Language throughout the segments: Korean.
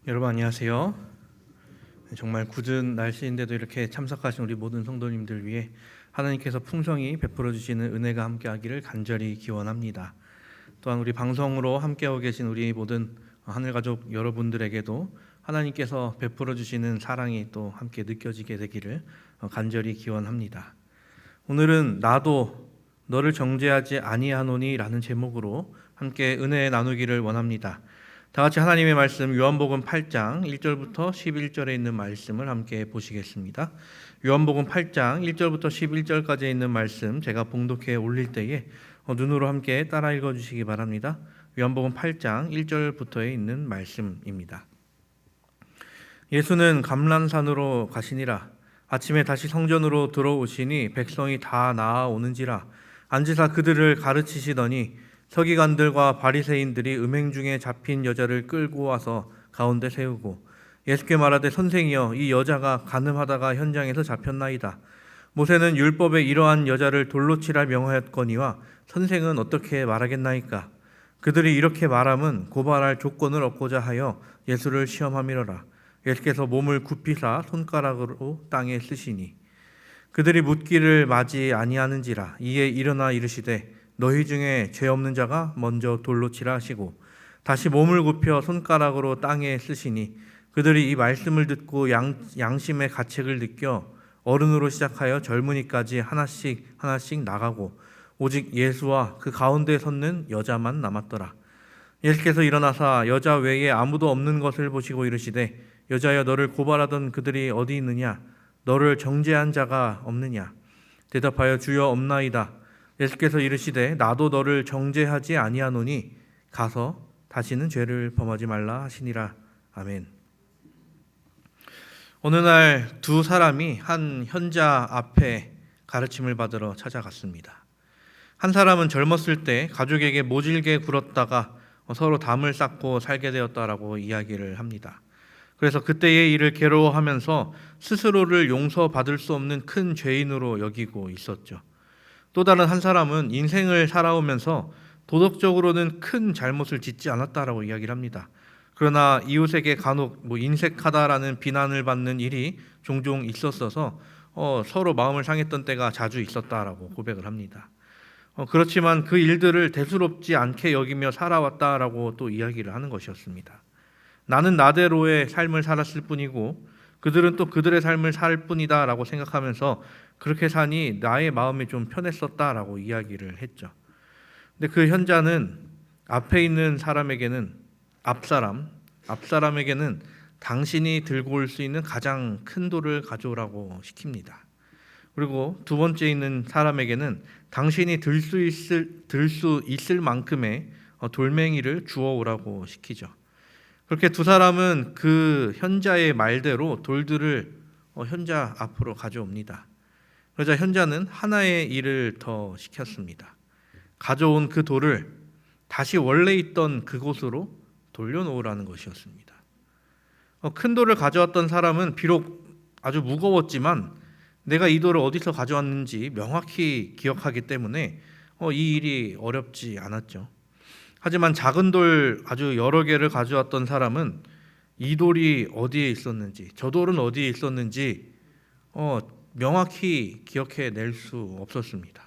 여러분 안녕하세요. 정말 굳은 날씨인데도 이렇게 참석하신 우리 모든 성도님들 위해 하나님께서 풍성히 베풀어 주시는 은혜가 함께하기를 간절히 기원합니다. 또한 우리 방송으로 함께하고 계신 우리 모든 하늘 가족 여러분들에게도 하나님께서 베풀어 주시는 사랑이 또 함께 느껴지게 되기를 간절히 기원합니다. 오늘은 나도 너를 정죄하지 아니하노니라는 제목으로 함께 은혜 나누기를 원합니다. 다 같이 하나님의 말씀 요한복음 8장 1절부터 11절에 있는 말씀을 함께 보시겠습니다. 요한복음 8장 1절부터 11절까지 있는 말씀 제가 봉독해 올릴 때에 눈으로 함께 따라 읽어 주시기 바랍니다. 요한복음 8장 1절부터에 있는 말씀입니다. 예수는 감람산으로 가시니라. 아침에 다시 성전으로 들어오시니 백성이 다 나아오는지라. 앉으사 그들을 가르치시더니 서기관들과 바리새인들이 음행 중에 잡힌 여자를 끌고 와서 가운데 세우고 예수께 말하되 선생이여 이 여자가 간음하다가 현장에서 잡혔나이다. 모세는 율법에 이러한 여자를 돌로 치라 명하였거니와 선생은 어떻게 말하겠나이까. 그들이 이렇게 말함은 고발할 조건을 얻고자 하여 예수를 시험함이로라. 예수께서 몸을 굽히사 손가락으로 땅에 쓰시니 그들이 묻기를 맞이 아니하는지라. 이에 일어나 이르시되 너희 중에 죄 없는 자가 먼저 돌로 치라 하시고 다시 몸을 굽혀 손가락으로 땅에 쓰시니 그들이 이 말씀을 듣고 양심의 가책을 느껴 어른으로 시작하여 젊은이까지 하나씩 나가고 오직 예수와 그 가운데 섰는 여자만 남았더라. 예수께서 일어나사 여자 외에 아무도 없는 것을 보시고 이르시되 여자여 너를 고발하던 그들이 어디 있느냐? 너를 정죄한 자가 없느냐? 대답하여 주여 없나이다. 예수께서 이르시되 나도 너를 정죄하지 아니하노니 가서 다시는 죄를 범하지 말라 하시니라. 아멘. 어느 날 두 사람이 한 현자 앞에 가르침을 받으러 찾아갔습니다. 한 사람은 젊었을 때 가족에게 모질게 굴었다가 서로 담을 쌓고 살게 되었다라고 이야기를 합니다. 그래서 그때의 일을 괴로워하면서 스스로를 용서받을 수 없는 큰 죄인으로 여기고 있었죠. 또 다른 한 사람은 인생을 살아오면서 도덕적으로는 큰 잘못을 짓지 않았다라고 이야기를 합니다. 그러나 이웃에게 간혹 인색하다라는 비난을 받는 일이 종종 있었어서 서로 마음을 상했던 때가 자주 있었다라고 고백을 합니다. 그렇지만 그 일들을 대수롭지 않게 여기며 살아왔다라고 또 이야기를 하는 것이었습니다. 나는 나대로의 삶을 살았을 뿐이고 그들은 또 그들의 삶을 살 뿐이다라고 생각하면서 그렇게 사니 나의 마음이 좀 편했었다라고 이야기를 했죠. 근데 그 현자는 앞에 있는 사람에게는 앞사람에게는 당신이 들고 올 수 있는 가장 큰 돌을 가져오라고 시킵니다. 그리고 두 번째 있는 사람에게는 당신이 들 수 있을 만큼의 돌멩이를 주워 오라고 시키죠. 그렇게 두 사람은 그 현자의 말대로 돌들을 현자 앞으로 가져옵니다. 그러자 현자는 하나의 일을 더 시켰습니다. 가져온 그 돌을 다시 원래 있던 그곳으로 돌려놓으라는 것이었습니다. 큰 돌을 가져왔던 사람은 비록 아주 무거웠지만 내가 이 돌을 어디서 가져왔는지 명확히 기억하기 때문에 이 일이 어렵지 않았죠. 하지만 작은 돌 아주 여러 개를 가져왔던 사람은 이 돌이 어디에 있었는지, 저 돌은 어디에 있었는지 명확히 기억해낼 수 없었습니다.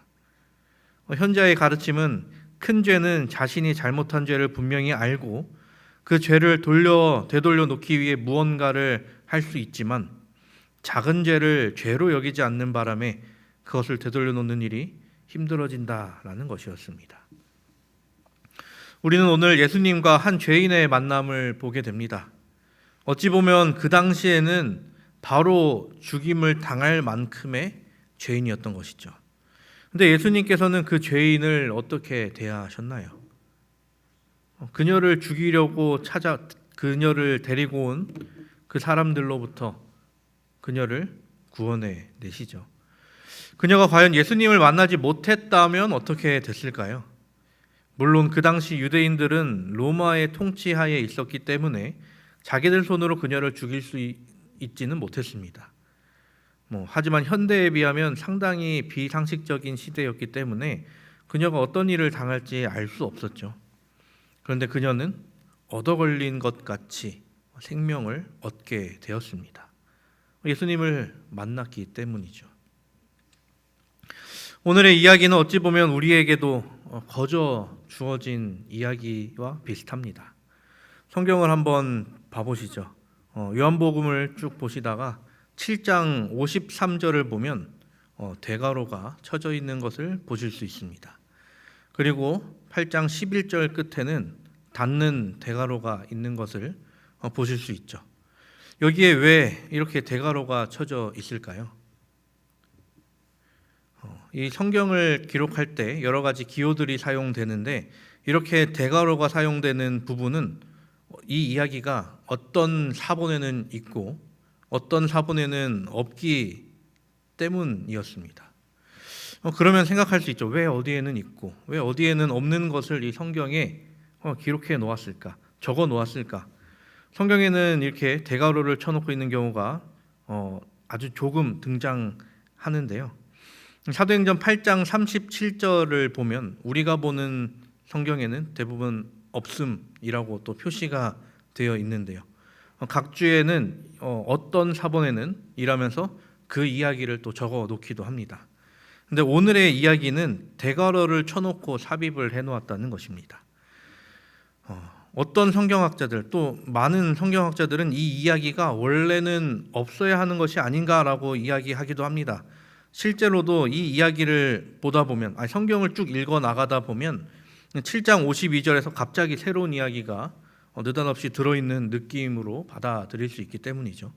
현자의 가르침은 큰 죄는 자신이 잘못한 죄를 분명히 알고 그 죄를 되돌려 놓기 위해 무언가를 할 수 있지만 작은 죄를 죄로 여기지 않는 바람에 그것을 되돌려 놓는 일이 힘들어진다라는 것이었습니다. 우리는 오늘 예수님과 한 죄인의 만남을 보게 됩니다. 어찌 보면 그 당시에는 바로 죽임을 당할 만큼의 죄인이었던 것이죠. 근데 예수님께서는 그 죄인을 어떻게 대하셨나요? 그녀를 죽이려고 그녀를 데리고 온 그 사람들로부터 그녀를 구원해 내시죠. 그녀가 과연 예수님을 만나지 못했다면 어떻게 됐을까요? 물론 그 당시 유대인들은 로마의 통치하에 있었기 때문에 자기들 손으로 그녀를 죽일 수 있지는 못했습니다. 하지만 현대에 비하면 상당히 비상식적인 시대였기 때문에 그녀가 어떤 일을 당할지 알 수 없었죠. 그런데 그녀는 얻어 걸린 것 같이 생명을 얻게 되었습니다. 예수님을 만났기 때문이죠. 오늘의 이야기는 어찌 보면 우리에게도 거저 주어진 이야기와 비슷합니다. 성경을 한번 봐보시죠. 요한복음을 쭉 보시다가 7장 53절을 보면 대가로가 쳐져 있는 것을 보실 수 있습니다. 그리고 8장 11절 끝에는 닿는 대가로가 있는 것을 보실 수 있죠. 여기에 왜 이렇게 대가로가 쳐져 있을까요? 이 성경을 기록할 때 여러 가지 기호들이 사용되는데 이렇게 대가로가 사용되는 부분은 이 이야기가 어떤 사본에는 있고 어떤 사본에는 없기 때문이었습니다. 그러면 생각할 수 있죠. 왜 어디에는 있고 왜 어디에는 없는 것을 이 성경에 기록해 놓았을까? 적어 놓았을까? 성경에는 이렇게 대가로를 쳐놓고 있는 경우가 아주 조금 등장하는데요. 사도행전 8장 37절을 보면 우리가 보는 성경에는 대부분 없음이라고 또 표시가 되어 있는데요. 각 주에는 어떤 사본에는 이라면서 그 이야기를 또 적어 놓기도 합니다. 근데 오늘의 이야기는 대가로를 쳐놓고 삽입을 해놓았다는 것입니다. 어떤 성경학자들 또 많은 성경학자들은 이 이야기가 원래는 없어야 하는 것이 아닌가라고 이야기하기도 합니다. 실제로도 이 이야기를 보다 보면 성경을 쭉 읽어 나가다 보면 7장 52절에서 갑자기 새로운 이야기가 느닷없이 들어있는 느낌으로 받아들일 수 있기 때문이죠.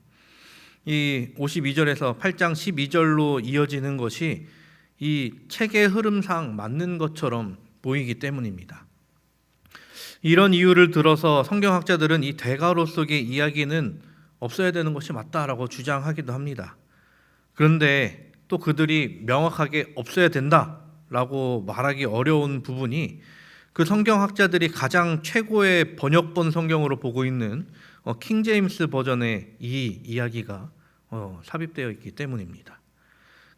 이 52절에서 8장 12절로 이어지는 것이 이 책의 흐름상 맞는 것처럼 보이기 때문입니다. 이런 이유를 들어서 성경학자들은 이 대가로 속의 이야기는 없어야 되는 것이 맞다라고 주장하기도 합니다. 그런데 또 그들이 명확하게 없어야 된다라고 말하기 어려운 부분이 그 성경학자들이 가장 최고의 번역본 성경으로 보고 있는 킹제임스 버전의 이 이야기가 삽입되어 있기 때문입니다.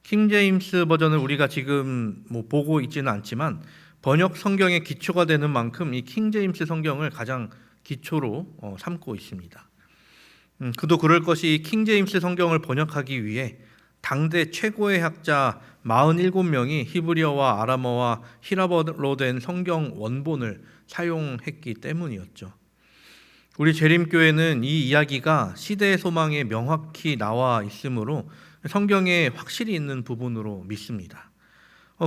킹제임스 버전을 우리가 지금 보고 있지는 않지만 번역 성경의 기초가 되는 만큼 이 킹제임스 성경을 가장 기초로 삼고 있습니다. 그도 그럴 것이 이 킹제임스 성경을 번역하기 위해 당대 최고의 학자 47명이 히브리어와 아람어와 히라버로 된 성경 원본을 사용했기 때문이었죠. 우리 재림교회는 이 이야기가 시대의 소망에 명확히 나와 있으므로 성경에 확실히 있는 부분으로 믿습니다.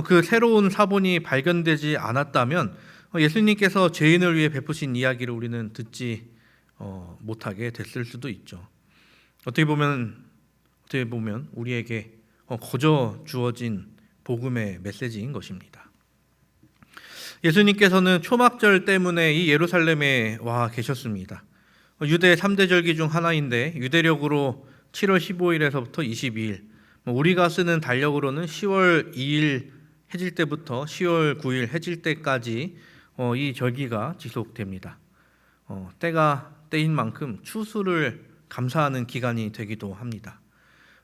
그 새로운 사본이 발견되지 않았다면 예수님께서 죄인을 위해 베푸신 이야기를 우리는 듣지 못하게 됐을 수도 있죠. 어떻게 보면 우리에게 거저 주어진 복음의 메시지인 것입니다. 예수님께서는 초막절 때문에 이 예루살렘에 와 계셨습니다. 유대 3대 절기 중 하나인데 유대력으로 7월 15일에서부터 22일, 우리가 쓰는 달력으로는 10월 2일 해질 때부터 10월 9일 해질 때까지 이 절기가 지속됩니다. 때가 때인 만큼 추수를 감사하는 기간이 되기도 합니다.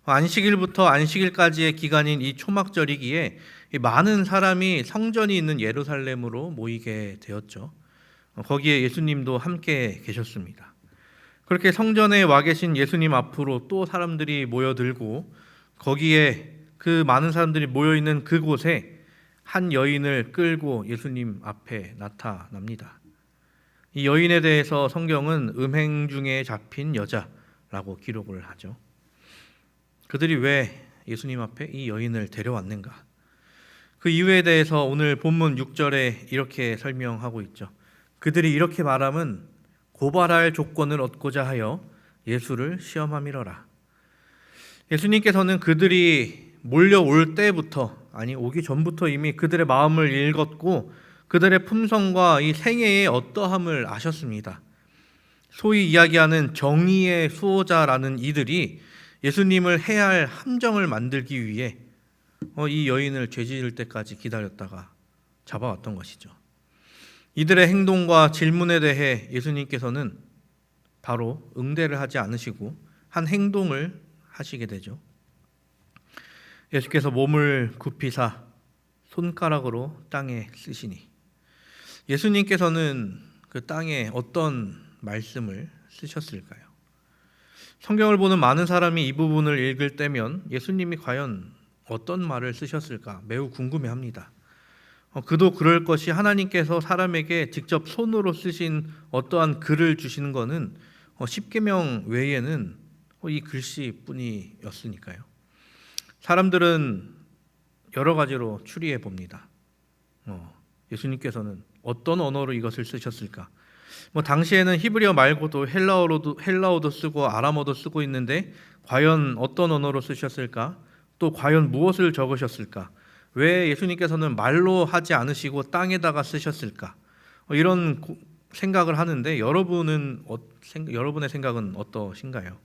안식일부터 안식일까지의 기간인 이 초막절이기에 많은 사람이 성전이 있는 예루살렘으로 모이게 되었죠. 거기에 예수님도 함께 계셨습니다. 그렇게 성전에 와 계신 예수님 앞으로 또 사람들이 모여들고 거기에 그 많은 사람들이 모여있는 그곳에 한 여인을 끌고 예수님 앞에 나타납니다. 이 여인에 대해서 성경은 음행 중에 잡힌 여자라고 기록을 하죠. 그들이 왜 예수님 앞에 이 여인을 데려왔는가? 그 이유에 대해서 오늘 본문 6절에 이렇게 설명하고 있죠. 그들이 이렇게 말함은 고발할 조건을 얻고자 하여 예수를 시험함이러라. 예수님께서는 그들이 몰려올 때부터, 오기 전부터 이미 그들의 마음을 읽었고 그들의 품성과 이 생애의 어떠함을 아셨습니다. 소위 이야기하는 정의의 수호자라는 이들이 예수님을 해야 할 함정을 만들기 위해 이 여인을 죄지을 때까지 기다렸다가 잡아왔던 것이죠. 이들의 행동과 질문에 대해 예수님께서는 바로 응대를 하지 않으시고 한 행동을 하시게 되죠. 예수께서 몸을 굽히사 손가락으로 땅에 쓰시니, 예수님께서는 그 땅에 어떤 말씀을 쓰셨을까요? 성경을 보는 많은 사람이 이 부분을 읽을 때면 예수님이 과연 어떤 말을 쓰셨을까 매우 궁금해합니다. 그도 그럴 것이 하나님께서 사람에게 직접 손으로 쓰신 어떠한 글을 주시는 것은 십계명 외에는 이 글씨뿐이었으니까요. 사람들은 여러 가지로 추리해 봅니다. 예수님께서는 어떤 언어로 이것을 쓰셨을까? 당시에는 히브리어 말고도 헬라어도 쓰고 아람어도 쓰고 있는데 과연 어떤 언어로 쓰셨을까? 또 과연 무엇을 적으셨을까? 왜 예수님께서는 말로 하지 않으시고 땅에다가 쓰셨을까? 이런 생각을 하는데 여러분의 생각은 어떠신가요?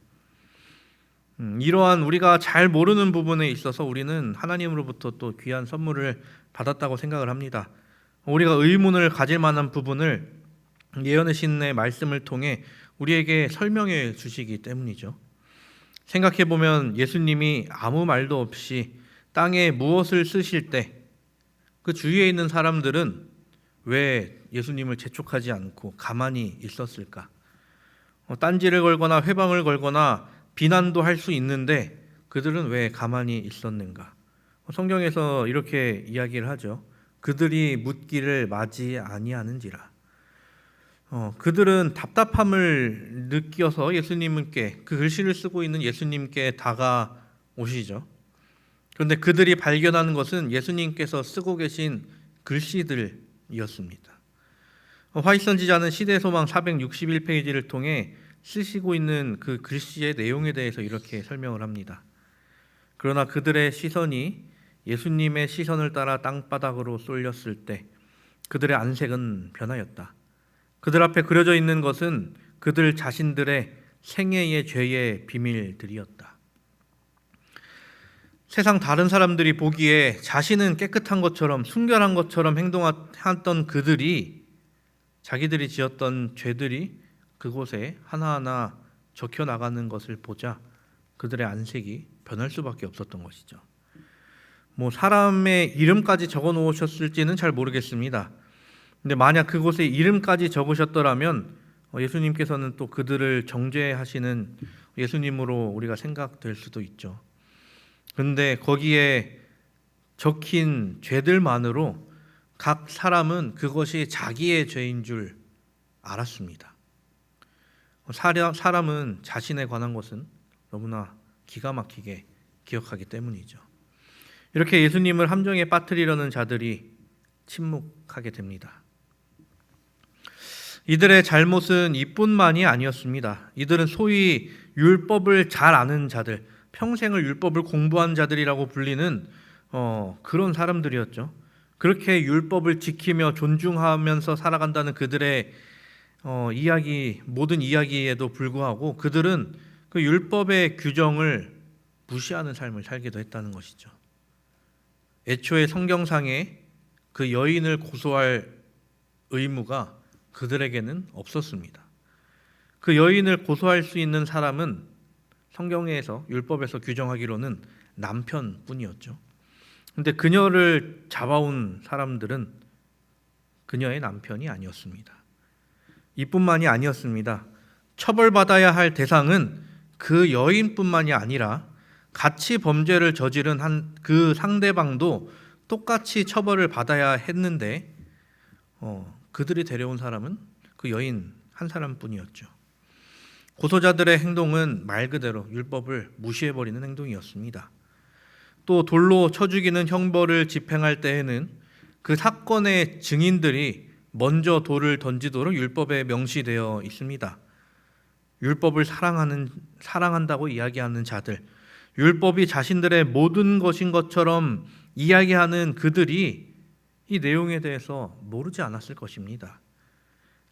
이러한 우리가 잘 모르는 부분에 있어서 우리는 하나님으로부터 또 귀한 선물을 받았다고 생각을 합니다. 우리가 의문을 가질 만한 부분을 예언의 신의 말씀을 통해 우리에게 설명해 주시기 때문이죠. 생각해 보면 예수님이 아무 말도 없이 땅에 무엇을 쓰실 때 그 주위에 있는 사람들은 왜 예수님을 재촉하지 않고 가만히 있었을까? 딴지를 걸거나 회방을 걸거나 비난도 할 수 있는데 그들은 왜 가만히 있었는가? 성경에서 이렇게 이야기를 하죠. 그들이 묻기를 맞이 아니하는지라. 그들은 답답함을 느껴서 예수님께 그 글씨를 쓰고 있는 예수님께 다가오시죠. 그런데 그들이 발견하는 것은 예수님께서 쓰고 계신 글씨들이었습니다. 화이트 선지자는 시대 소망 461페이지를 통해 쓰시고 있는 그 글씨의 내용에 대해서 이렇게 설명을 합니다. 그러나 그들의 시선이 예수님의 시선을 따라 땅바닥으로 쏠렸을 때 그들의 안색은 변하였다. 그들 앞에 그려져 있는 것은 그들 자신들의 생애의 죄의 비밀들이었다. 세상 다른 사람들이 보기에 자신은 깨끗한 것처럼 순결한 것처럼 행동했던 그들이 자기들이 지었던 죄들이 그곳에 하나하나 적혀 나가는 것을 보자 그들의 안색이 변할 수밖에 없었던 것이죠. 사람의 이름까지 적어 놓으셨을지는 잘 모르겠습니다. 근데 만약 그곳에 이름까지 적으셨더라면 예수님께서는 또 그들을 정죄하시는 예수님으로 우리가 생각될 수도 있죠. 그런데 거기에 적힌 죄들만으로 각 사람은 그것이 자기의 죄인 줄 알았습니다. 사람은 자신에 관한 것은 너무나 기가 막히게 기억하기 때문이죠. 이렇게 예수님을 함정에 빠뜨리려는 자들이 침묵하게 됩니다. 이들의 잘못은 이뿐만이 아니었습니다. 이들은 소위 율법을 잘 아는 자들, 평생을 율법을 공부한 자들이라고 불리는 그런 사람들이었죠. 그렇게 율법을 지키며 존중하면서 살아간다는 그들의 모든 이야기에도 불구하고 그들은 그 율법의 규정을 무시하는 삶을 살기도 했다는 것이죠. 애초에 성경상에 그 여인을 고소할 의무가 그들에게는 없었습니다. 그 여인을 고소할 수 있는 사람은 성경에서 율법에서 규정하기로는 남편뿐이었죠. 그런데 그녀를 잡아온 사람들은 그녀의 남편이 아니었습니다. 이뿐만이 아니었습니다. 처벌받아야 할 대상은 그 여인뿐만이 아니라 같이 범죄를 저지른 그 상대방도 똑같이 처벌을 받아야 했는데 그들이 데려온 사람은 그 여인 한 사람뿐이었죠. 고소자들의 행동은 말 그대로 율법을 무시해버리는 행동이었습니다. 또 돌로 쳐 죽이는 형벌을 집행할 때에는 그 사건의 증인들이 먼저 돌을 던지도록 율법에 명시되어 있습니다. 율법을 사랑한다고 이야기하는 자들, 율법이 자신들의 모든 것인 것처럼 이야기하는 그들이 이 내용에 대해서 모르지 않았을 것입니다.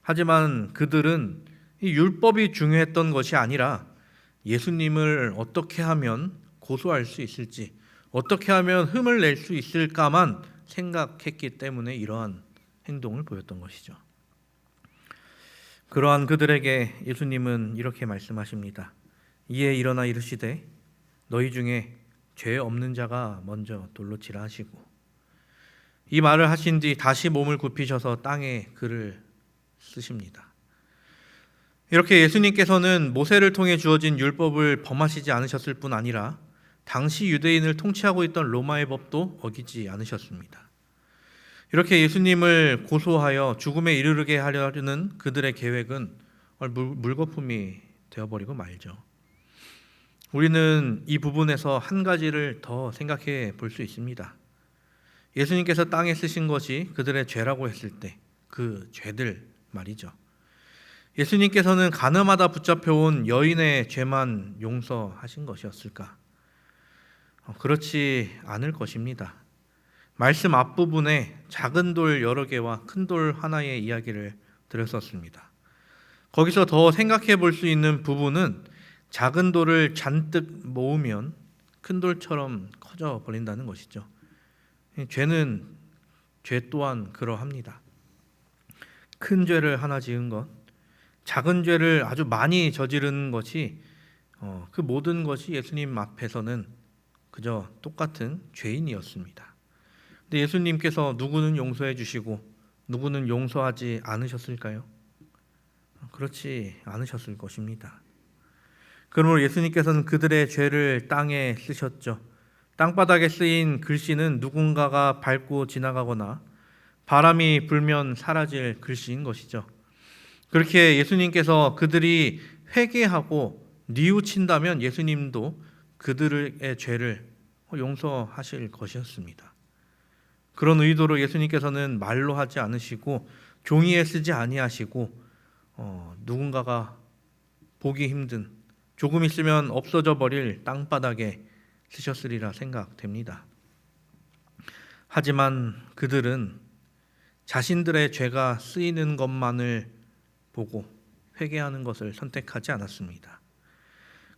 하지만 그들은 이 율법이 중요했던 것이 아니라 예수님을 어떻게 하면 고소할 수 있을지, 어떻게 하면 흠을 낼 수 있을까만 생각했기 때문에 이러한 행동을 보였던 것이죠. 그러한 그들에게 예수님은 이렇게 말씀하십니다. 이에 일어나 이르시되 너희 중에 죄 없는 자가 먼저 돌로 치라 하시고, 이 말을 하신 뒤 다시 몸을 굽히셔서 땅에 글을 쓰십니다. 이렇게 예수님께서는 모세를 통해 주어진 율법을 범하시지 않으셨을 뿐 아니라 당시 유대인을 통치하고 있던 로마의 법도 어기지 않으셨습니다. 이렇게 예수님을 고소하여 죽음에 이르게 하려는 그들의 계획은 물거품이 되어버리고 말죠. 우리는 이 부분에서 한 가지를 더 생각해 볼 수 있습니다. 예수님께서 땅에 쓰신 것이 그들의 죄라고 했을 때 그 죄들 말이죠. 예수님께서는 가늠하다 붙잡혀온 여인의 죄만 용서하신 것이었을까? 그렇지 않을 것입니다. 말씀 앞부분에 작은 돌 여러 개와 큰 돌 하나의 이야기를 드렸었습니다. 거기서 더 생각해 볼 수 있는 부분은 작은 돌을 잔뜩 모으면 큰 돌처럼 커져 버린다는 것이죠. 죄는 죄 또한 그러합니다. 큰 죄를 하나 지은 것, 작은 죄를 아주 많이 저지른 것이 그 모든 것이 예수님 앞에서는 그저 똑같은 죄인이었습니다. 근데 예수님께서 누구는 용서해 주시고 누구는 용서하지 않으셨을까요? 그렇지 않으셨을 것입니다. 그러므로 예수님께서는 그들의 죄를 땅에 쓰셨죠. 땅바닥에 쓰인 글씨는 누군가가 밟고 지나가거나 바람이 불면 사라질 글씨인 것이죠. 그렇게 예수님께서 그들이 회개하고 뉘우친다면 예수님도 그들의 죄를 용서하실 것이었습니다. 그런 의도로 예수님께서는 말로 하지 않으시고 종이에 쓰지 아니하시고 누군가가 보기 힘든 조금 있으면 없어져 버릴 땅바닥에 쓰셨으리라 생각됩니다. 하지만 그들은 자신들의 죄가 쓰이는 것만을 보고 회개하는 것을 선택하지 않았습니다.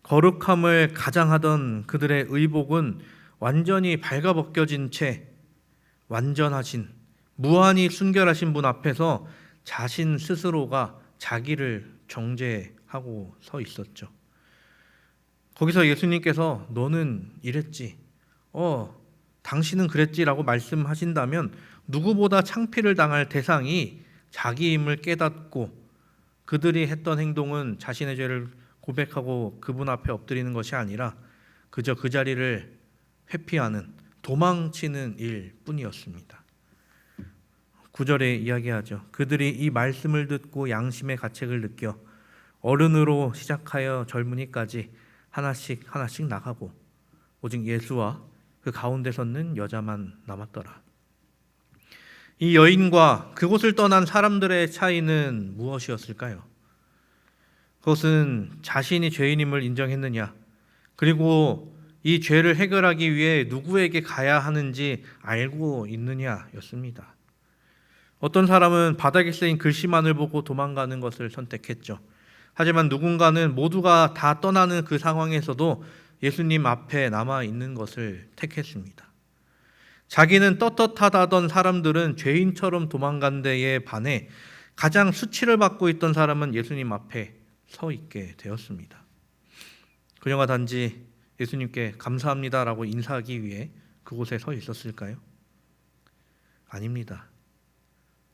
거룩함을 가장하던 그들의 의복은 완전히 발가벗겨진 채 완전하신 무한히 순결하신 분 앞에서 자신 스스로가 자기를 정죄하고 서 있었죠. 거기서 예수님께서 너는 이랬지, 당신은 그랬지라고 말씀하신다면 누구보다 창피를 당할 대상이 자기임을 깨닫고 그들이 했던 행동은 자신의 죄를 고백하고 그분 앞에 엎드리는 것이 아니라 그저 그 자리를 회피하는 도망치는 일 뿐이었습니다. 9절에 이야기하죠. 그들이 이 말씀을 듣고 양심의 가책을 느껴 어른으로 시작하여 젊은이까지 하나씩 나가고 오직 예수와 그 가운데 섰는 여자만 남았더라. 이 여인과 그곳을 떠난 사람들의 차이는 무엇이었을까요? 그것은 자신이 죄인임을 인정했느냐, 그리고 이 죄를 해결하기 위해 누구에게 가야 하는지 알고 있느냐였습니다. 어떤 사람은 바닥에 쓰인 글씨만을 보고 도망가는 것을 선택했죠. 하지만 누군가는 모두가 다 떠나는 그 상황에서도 예수님 앞에 남아 있는 것을 택했습니다. 자기는 떳떳하다던 사람들은 죄인처럼 도망간 데에 반해 가장 수치를 받고 있던 사람은 예수님 앞에 서 있게 되었습니다. 그녀가 단지 예수님께 감사합니다라고 인사하기 위해 그곳에 서 있었을까요? 아닙니다.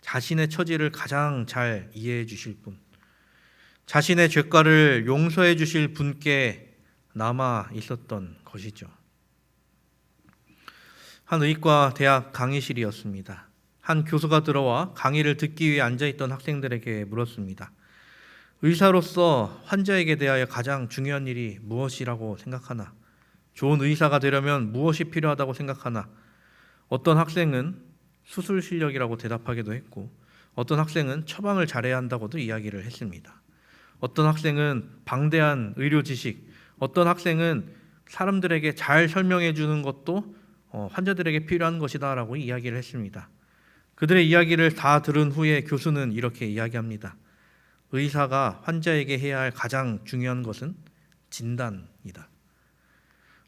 자신의 처지를 가장 잘 이해해 주실 분, 자신의 죄가를 용서해 주실 분께 남아 있었던 것이죠. 한 의과 대학 강의실이었습니다. 한 교수가 들어와 강의를 듣기 위해 앉아있던 학생들에게 물었습니다. 의사로서 환자에게 대하여 가장 중요한 일이 무엇이라고 생각하나? 좋은 의사가 되려면 무엇이 필요하다고 생각하나? 어떤 학생은 수술 실력이라고 대답하기도 했고, 어떤 학생은 처방을 잘해야 한다고도 이야기를 했습니다. 어떤 학생은 방대한 의료 지식, 어떤 학생은 사람들에게 잘 설명해 주는 것도 환자들에게 필요한 것이다라고 이야기를 했습니다. 그들의 이야기를 다 들은 후에 교수는 이렇게 이야기합니다. 의사가 환자에게 해야 할 가장 중요한 것은 진단이다.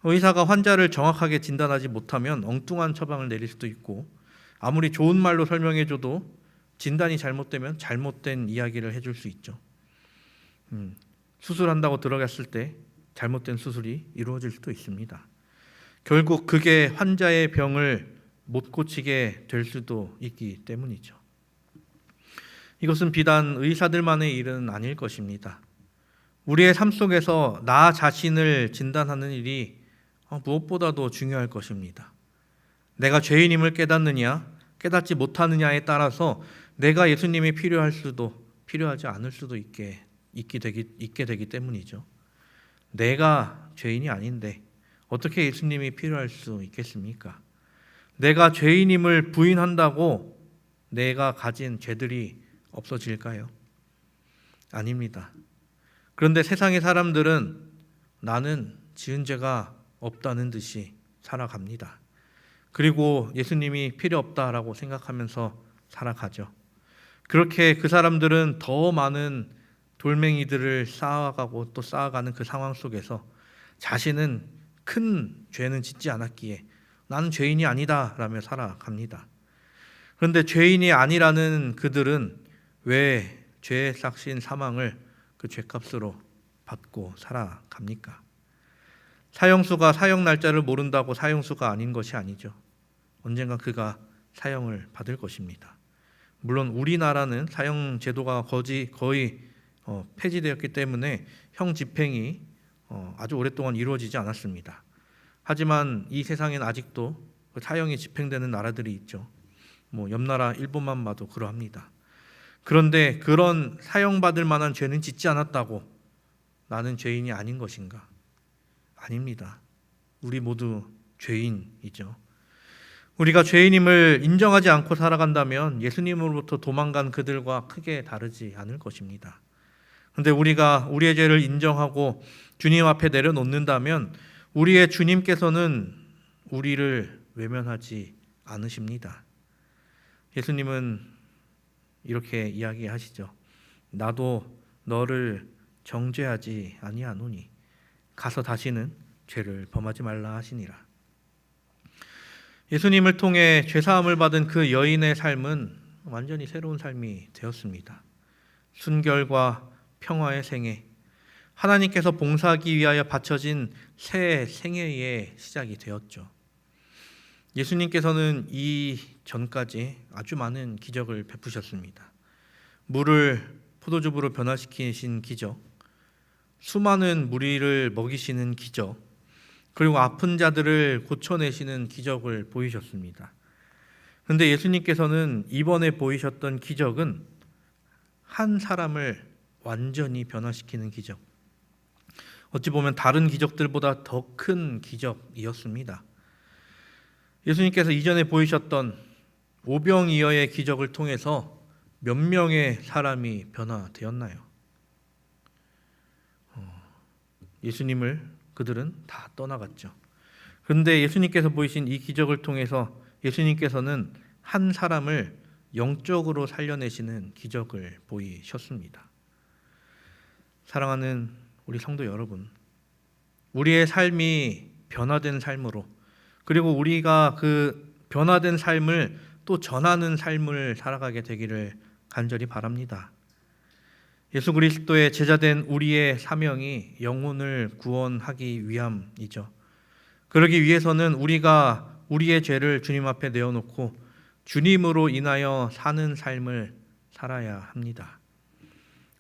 의사가 환자를 정확하게 진단하지 못하면 엉뚱한 처방을 내릴 수도 있고, 아무리 좋은 말로 설명해줘도 진단이 잘못되면 잘못된 이야기를 해줄 수 있죠. 수술한다고 들어갔을 때 잘못된 수술이 이루어질 수도 있습니다. 결국 그게 환자의 병을 못 고치게 될 수도 있기 때문이죠. 이것은 비단 의사들만의 일은 아닐 것입니다. 우리의 삶 속에서 나 자신을 진단하는 일이 무엇보다도 중요할 것입니다. 내가 죄인임을 깨닫느냐, 깨닫지 못하느냐에 따라서 내가 예수님이 필요할 수도 필요하지 않을 수도 있게 되기 때문이죠. 내가 죄인이 아닌데 어떻게 예수님이 필요할 수 있겠습니까? 내가 죄인임을 부인한다고 내가 가진 죄들이 없어질까요? 아닙니다. 그런데 세상의 사람들은 나는 지은 죄가 없다는 듯이 살아갑니다. 그리고 예수님이 필요 없다라고 생각하면서 살아가죠. 그렇게 그 사람들은 더 많은 돌멩이들을 쌓아가고 또 쌓아가는 그 상황 속에서 자신은 큰 죄는 짓지 않았기에 나는 죄인이 아니다 라며 살아갑니다. 그런데 죄인이 아니라는 그들은 왜 죄에 싹신 사망을 그 죄값으로 받고 살아갑니까? 사형수가 사형 날짜를 모른다고 사형수가 아닌 것이 아니죠. 언젠가 그가 사형을 받을 것입니다. 물론 우리나라는 사형 제도가 거의 폐지되었기 때문에 형 집행이 아주 오랫동안 이루어지지 않았습니다. 하지만 이 세상엔 아직도 사형이 집행되는 나라들이 있죠. 옆 나라 일본만 봐도 그러합니다. 그런데 그런 사형받을 만한 죄는 짓지 않았다고 나는 죄인이 아닌 것인가? 아닙니다. 우리 모두 죄인이죠. 우리가 죄인임을 인정하지 않고 살아간다면 예수님으로부터 도망간 그들과 크게 다르지 않을 것입니다. 그런데 우리가 우리의 죄를 인정하고 주님 앞에 내려놓는다면 우리의 주님께서는 우리를 외면하지 않으십니다. 예수님은 이렇게 이야기하시죠. 나도 너를 정죄하지 아니하노니 가서 다시는 죄를 범하지 말라 하시니라. 예수님을 통해 죄사함을 받은 그 여인의 삶은 완전히 새로운 삶이 되었습니다. 순결과 평화의 생애, 하나님께서 봉사하기 위하여 바쳐진 새 생애의 시작이 되었죠. 예수님께서는 이 전까지 아주 많은 기적을 베푸셨습니다. 물을 포도즙으로 변화시키신 기적, 수많은 무리를 먹이시는 기적, 그리고 아픈 자들을 고쳐내시는 기적을 보이셨습니다. 그런데 예수님께서는 이번에 보이셨던 기적은 한 사람을 완전히 변화시키는 기적, 어찌 보면 다른 기적들보다 더 큰 기적이었습니다. 예수님께서 이전에 보이셨던 오병이어의 기적을 통해서 몇 명의 사람이 변화되었나요? 예수님을 그들은 다 떠나갔죠. 그런데 예수님께서 보이신 이 기적을 통해서 예수님께서는 한 사람을 영적으로 살려내시는 기적을 보이셨습니다. 사랑하는 우리 성도 여러분, 우리의 삶이 변화된 삶으로, 그리고 우리가 그 변화된 삶을 또 전하는 삶을 살아가게 되기를 간절히 바랍니다. 예수 그리스도의 제자된 우리의 사명이 영혼을 구원하기 위함이죠. 그러기 위해서는 우리가 우리의 죄를 주님 앞에 내어놓고 주님으로 인하여 사는 삶을 살아야 합니다.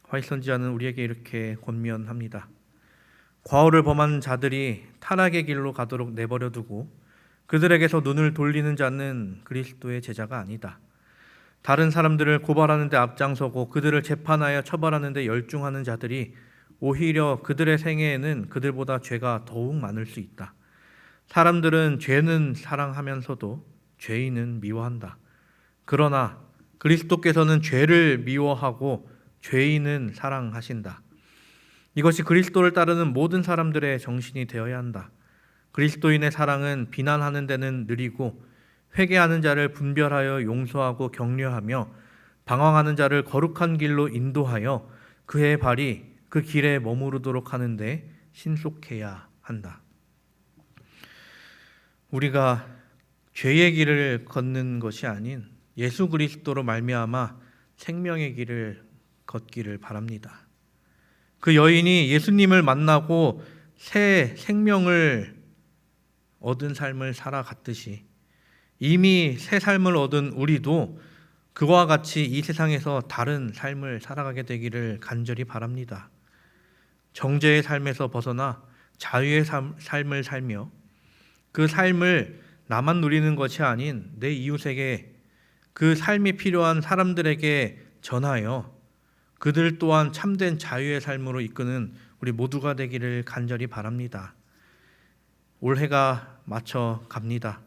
화이트 선지자는 우리에게 이렇게 권면합니다. 과오를 범한 자들이 타락의 길로 가도록 내버려 두고 그들에게서 눈을 돌리는 자는 그리스도의 제자가 아니다. 다른 사람들을 고발하는 데 앞장서고 그들을 재판하여 처벌하는 데 열중하는 자들이 오히려 그들의 생애에는 그들보다 죄가 더욱 많을 수 있다. 사람들은 죄는 사랑하면서도 죄인은 미워한다. 그러나 그리스도께서는 죄를 미워하고 죄인은 사랑하신다. 이것이 그리스도를 따르는 모든 사람들의 정신이 되어야 한다. 그리스도인의 사랑은 비난하는 데는 느리고 회개하는 자를 분별하여 용서하고 격려하며 방황하는 자를 거룩한 길로 인도하여 그의 발이 그 길에 머무르도록 하는데 신속해야 한다. 우리가 죄의 길을 걷는 것이 아닌 예수 그리스도로 말미암아 생명의 길을 걷기를 바랍니다. 그 여인이 예수님을 만나고 새 생명을 얻은 삶을 살아갔듯이 이미 새 삶을 얻은 우리도 그와 같이 이 세상에서 다른 삶을 살아가게 되기를 간절히 바랍니다. 정죄의 삶에서 벗어나 자유의 삶을 살며 그 삶을 나만 누리는 것이 아닌 내 이웃에게, 그 삶이 필요한 사람들에게 전하여 그들 또한 참된 자유의 삶으로 이끄는 우리 모두가 되기를 간절히 바랍니다. 올해가 맞춰 갑니다.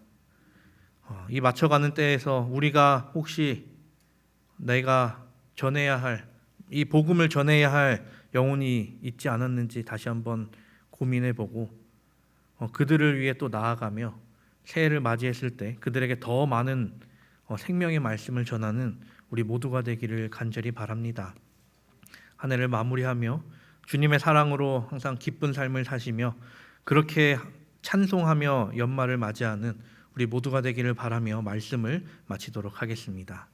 이 맞춰가는 때에서 우리가 혹시 내가 전해야 할, 이 복음을 전해야 할 영혼이 있지 않았는지 다시 한번 고민해보고 그들을 위해 또 나아가며 새해를 맞이했을 때 그들에게 더 많은 생명의 말씀을 전하는 우리 모두가 되기를 간절히 바랍니다. 한 해를 마무리하며 주님의 사랑으로 항상 기쁜 삶을 사시며 그렇게 찬송하며 연말을 맞이하는 우리 모두가 되기를 바라며 말씀을 마치도록 하겠습니다.